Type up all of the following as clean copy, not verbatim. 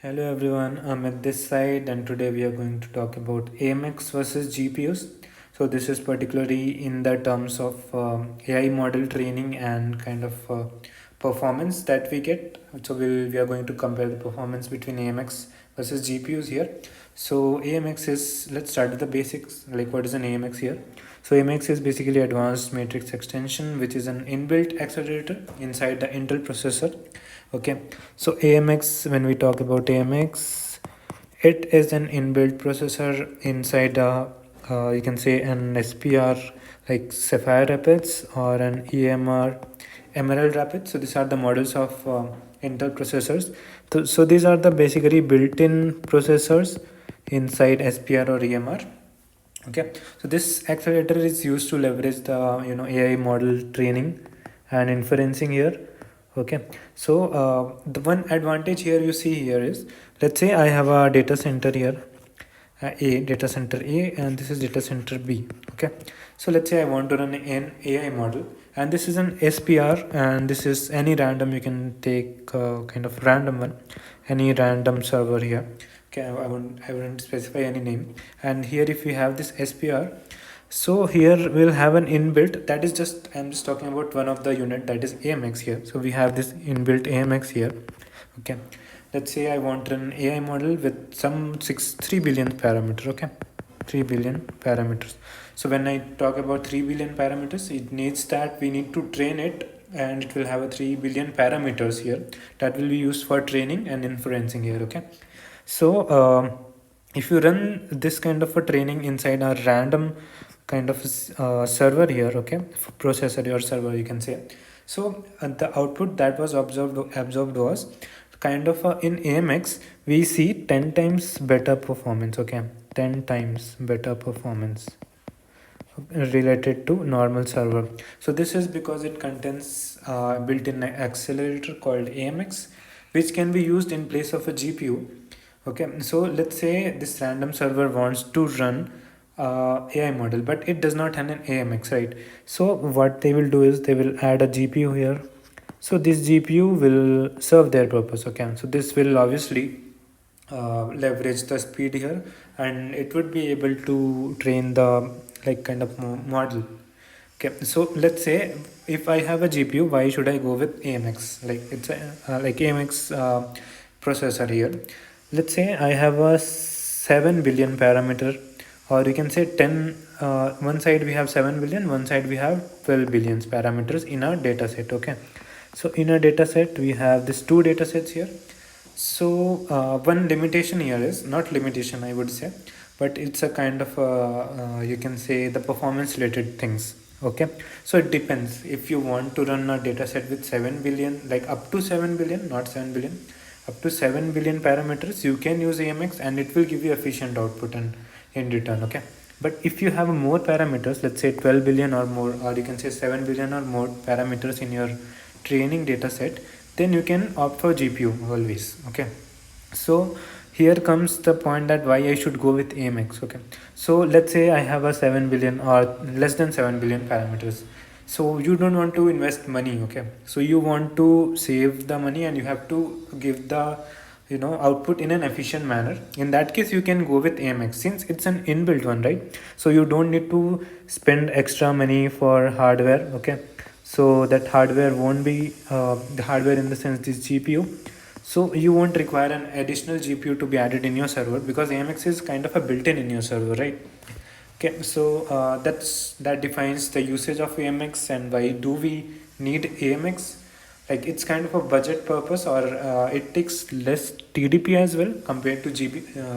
Hello everyone, I'm at this side and today we are going to talk about AMX versus GPUs. So this is particularly in the terms of AI model training and kind of performance that we get. So we are going to compare the performance between AMX versus GPUs here. So AMX is, let's start with the basics, like what is an AMX here. So AMX is basically advanced matrix extension, which is an inbuilt accelerator inside the Intel processor. Okay, so AMX, when we talk about AMX, it is an inbuilt processor inside you can say an SPR like Sapphire Rapids or an EMR Emerald Rapids. So these are the models of Intel processors. So these are the basically built-in processors inside SPR or EMR. Okay, so this accelerator is used to leverage the AI model training and inferencing here. Okay, so the one advantage here you see here is, let's say I have a data center here, data center A, and this is data center B. Okay, so let's say I want to run an AI model, and this is an SPR, and this is any random, you can take kind of random one, any random server here. Okay, I wouldn't specify any name. And here if we have this SPR, so here we'll have an inbuilt, that is just, I'm just talking about one of the unit, that is AMX here. So we have this inbuilt AMX here. Okay, let's say I want an AI model with some 3 billion parameter. Okay, 3 billion parameters. So when I talk about 3 billion parameters, it needs that we need to train it, and it will have a 3 billion parameters here that will be used for training and inferencing here. Okay, so if you run this kind of a training inside a random kind of server here, okay, processor or server you can say, so the output that was absorbed was kind of in AMX we see 10 times better performance. Okay, 10 times better performance related to normal server. So this is because it contains built-in accelerator called AMX, which can be used in place of a GPU. Okay, so let's say this random server wants to run AI model, but it does not have an AMX, right? So what they will do is they will add a GPU here. So this GPU will serve their purpose. Okay, so this will obviously leverage the speed here, and it would be able to train the like kind of model. Okay, so let's say if I have a GPU, why should I go with AMX? Like it's a like AMX processor here. Let's say I have a 7 billion parameter, or you can say 10. One side we have 7 billion, one side we have 12 billions parameters in our data set. Okay, so in a data set we have these two data sets here. So one limitation here is, not limitation I would say, but it's a kind of you can say the performance related things. Okay, so it depends. If you want to run a data set with 7 billion, like up to 7 billion, not 7 billion, up to 7 billion parameters, you can use AMX and it will give you efficient output and in return. Okay, but if you have more parameters, let's say 12 billion or more, or you can say 7 billion or more parameters in your training data set, then you can opt for GPU always. Okay, so here comes the point that why I should go with AMX. Okay, so let's say I have a 7 billion or less than 7 billion parameters. So you don't want to invest money. Okay, so you want to save the money and you have to give the output in an efficient manner. In that case you can go with AMX since it's an inbuilt one, right? So you don't need to spend extra money for hardware. Okay, so that hardware won't be the hardware in the sense this GPU, so you won't require an additional GPU to be added in your server because AMX is kind of a built-in in your server, right? Okay, so that defines the usage of AMX and why do we need AMX. Like it's kind of a budget purpose, or it takes less TDP as well compared to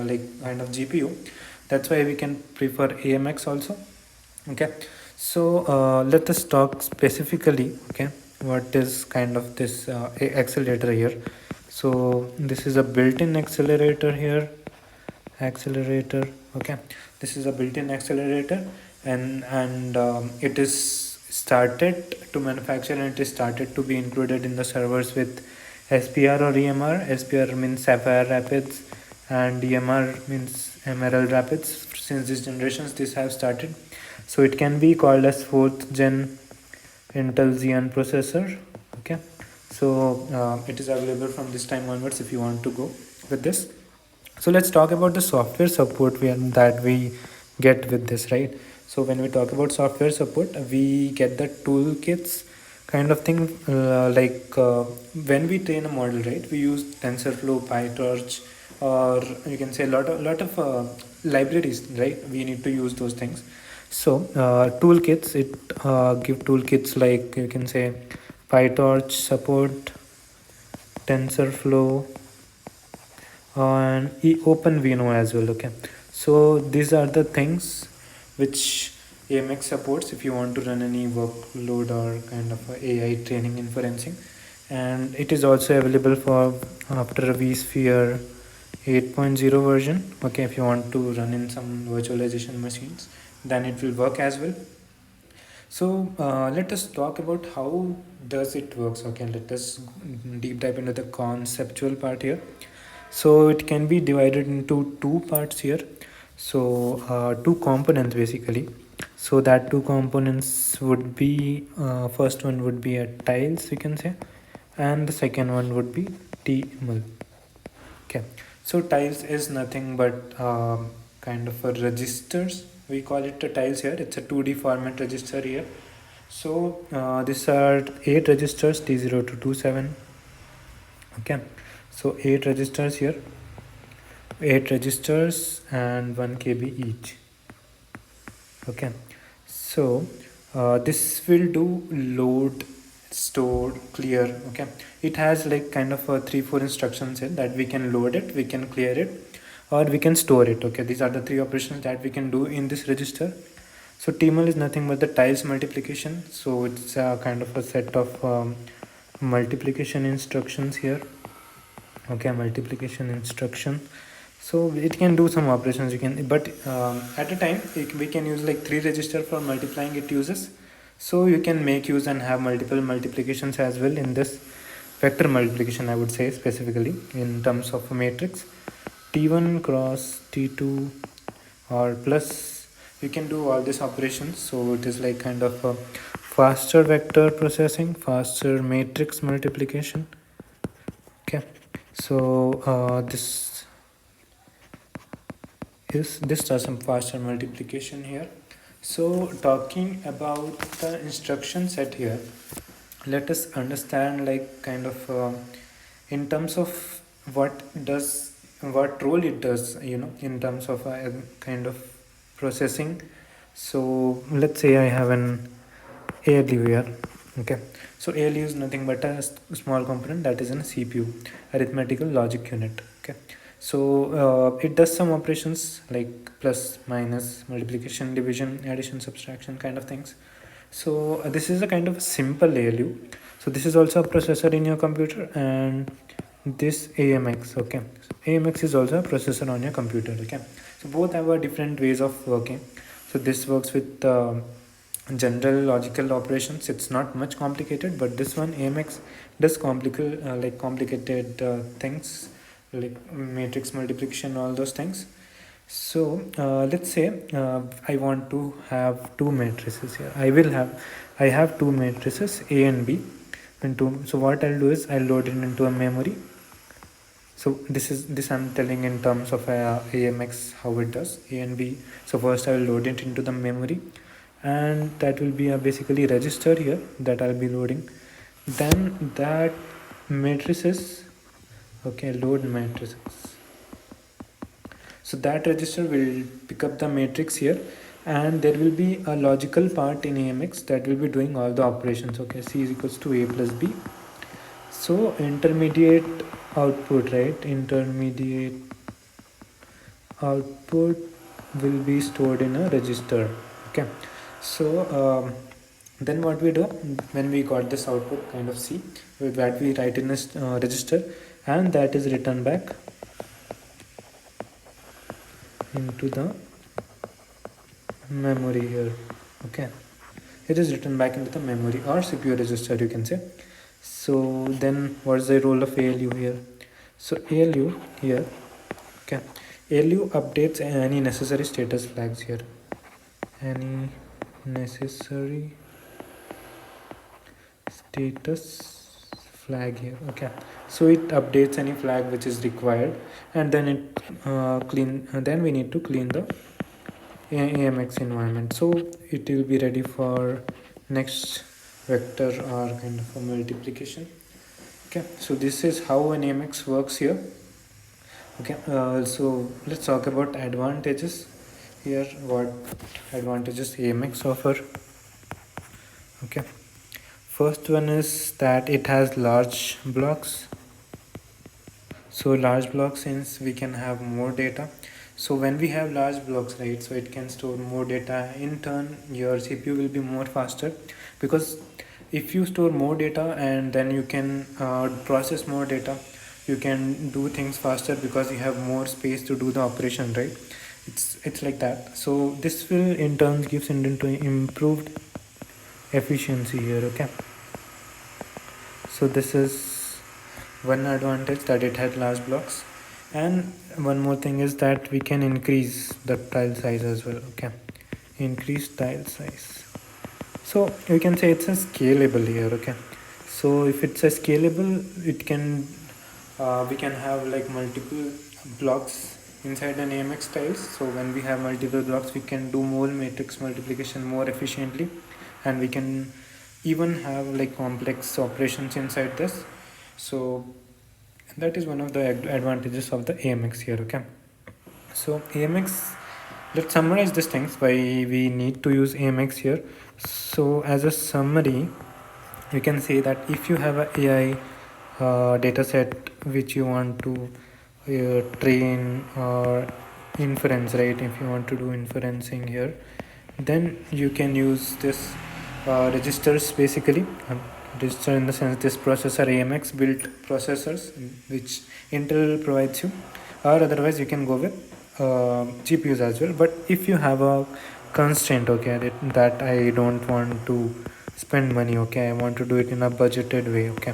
like kind of GPU. That's why we can prefer AMX also. Okay, so let us talk specifically. Okay, what is kind of this accelerator here. So this is a built-in accelerator here, accelerator. Okay, this is a built-in accelerator, and it is started to manufacture and it is started to be included in the servers with SPR or EMR. SPR means Sapphire Rapids and EMR means Emerald Rapids. Since these generations this have started, so it can be called as 4th gen Intel Xeon processor. Okay, So it is available from this time onwards if you want to go with this. So let's talk about the software support that we get with this, right? So when we talk about software support, we get the toolkits kind of thing, when we train a model, right? We use TensorFlow, PyTorch, or you can say a lot of libraries, right? We need to use those things. So toolkits, it give toolkits like you can say PyTorch support, TensorFlow, and OpenVINO as well. Okay, so these are the things which AMX supports if you want to run any workload or kind of AI training inferencing, and it is also available for after vSphere 8.0 version. Okay, if you want to run in some virtualization machines, then it will work as well. So let us talk about how does it works. Okay, let us deep dive into the conceptual part here. So it can be divided into two parts here. So two components basically. So that two components would be first one would be a tiles, we can say, and the second one would be TML. Okay, so tiles is nothing but kind of a registers. We call it a tiles here. It's a 2D format register here. So these are 8 registers T0 to 27. Okay, so 8 registers here, 8 registers and 1 KB each. Okay, so this will do load, store, clear. Okay, it has like kind of 3-4 instructions in that we can load it, we can clear it, or we can store it. Okay, these are the 3 operations that we can do in this register. So tml is nothing but the tiles multiplication. So it's a kind of a set of multiplication instructions here. Okay, multiplication instruction. So it can do some operations, you can, but at a time we can use like 3 register for multiplying it uses. So you can make use and have multiple multiplications as well in this vector multiplication, I would say, specifically in terms of a matrix. T1 cross T2 or plus, you can do all these operations. So it is like kind of a faster vector processing, faster matrix multiplication. Okay, so this does some faster multiplication here. So talking about the instruction set here, let us understand like kind of in terms of what does, what role it does, in terms of kind of processing. So let's say I have an ALU here. Okay, so ALU is nothing but a small component that is in a CPU, arithmetical logic unit. Okay, so it does some operations like plus, minus, multiplication, division, addition, subtraction kind of things. So this is a kind of simple ALU. So this is also a processor in your computer, and this AMX. Okay, so AMX is also a processor on your computer. Okay, so both have a different ways of working. So this works with general logical operations. It's not much complicated, but this one AMX does complicated things like matrix multiplication, all those things. So let's say I want to have two matrices here. I have two matrices A and B into. So what I'll do is I'll load it into a memory. So this I'm telling in terms of AMX how it does A and B. So first I will load it into the memory, and that will be a basically register here that I'll be loading. Then that matrices, okay, load matrices. So that register will pick up the matrix here, and there will be a logical part in AMX that will be doing all the operations. Okay, C is equals to A plus B. So intermediate output, right? Intermediate output will be stored in a register. Okay, so then what we do when we got this output kind of C, with that we write in a register, and that is returned back into the memory here. Okay, it is written back into the memory or CPU register, you can say. So then what's the role of ALU here? So ALU here, okay, ALU updates any necessary status flags here, any necessary status flag here. Okay, so it updates any flag which is required, and then it clean. And then we need to clean the AMX environment, so it will be ready for next vector or kind of a multiplication. Okay, so this is how an AMX works here. Okay, so let's talk about advantages here. What advantages AMX offer? Okay, first one is that it has large blocks. So large blocks, since we can have more data. So when we have large blocks, right, so it can store more data. In turn, your CPU will be more faster, because if you store more data and then you can process more data, you can do things faster because you have more space to do the operation, right? It's like that. So this will in turn gives into improved efficiency here. Okay, so this is one advantage, that it had large blocks. And one more thing is that we can increase the tile size as well. Okay, increase tile size, so we can say it's a scalable here. Okay, so if it's a scalable, it can we can have like multiple blocks inside an AMX tiles. So when we have multiple blocks, we can do more matrix multiplication more efficiently, and we can even have like complex operations inside this. So that is one of the advantages of the AMX here. Okay, so AMX, let's summarize these things why we need to use AMX here. So as a summary, you can say that if you have a AI data set which you want to train or inference, right? If you want to do inferencing here, then you can use this registers basically. Register in the sense this processor AMX built processors which Intel provides you, or otherwise you can go with GPUs as well. But if you have a constraint, okay, that I don't want to spend money, okay, I want to do it in a budgeted way, okay,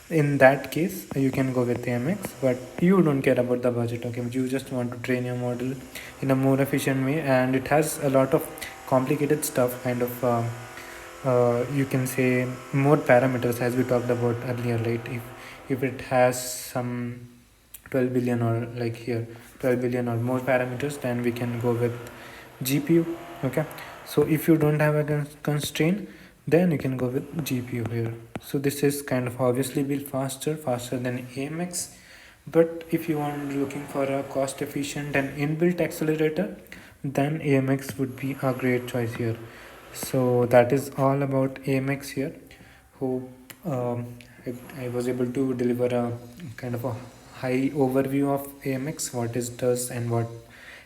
in that case you can go with AMX. But you don't care about the budget, okay, you just want to train your model in a more efficient way, and it has a lot of complicated stuff, kind of you can say more parameters, as we talked about earlier, right? If it has some 12 billion or like here 12 billion or more parameters, then we can go with GPU. Okay, so if you don't have a constraint, then you can go with GPU here. So this is kind of obviously built faster than AMX. But if you are looking for a cost efficient and inbuilt accelerator, then AMX would be a great choice here. So that is all about AMX here. Hope I was able to deliver a kind of a high overview of AMX, what it does and what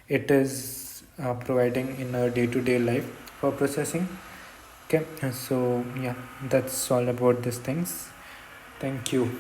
it is providing in a day-to-day life for processing. Okay, so yeah, that's all about these things. Thank you.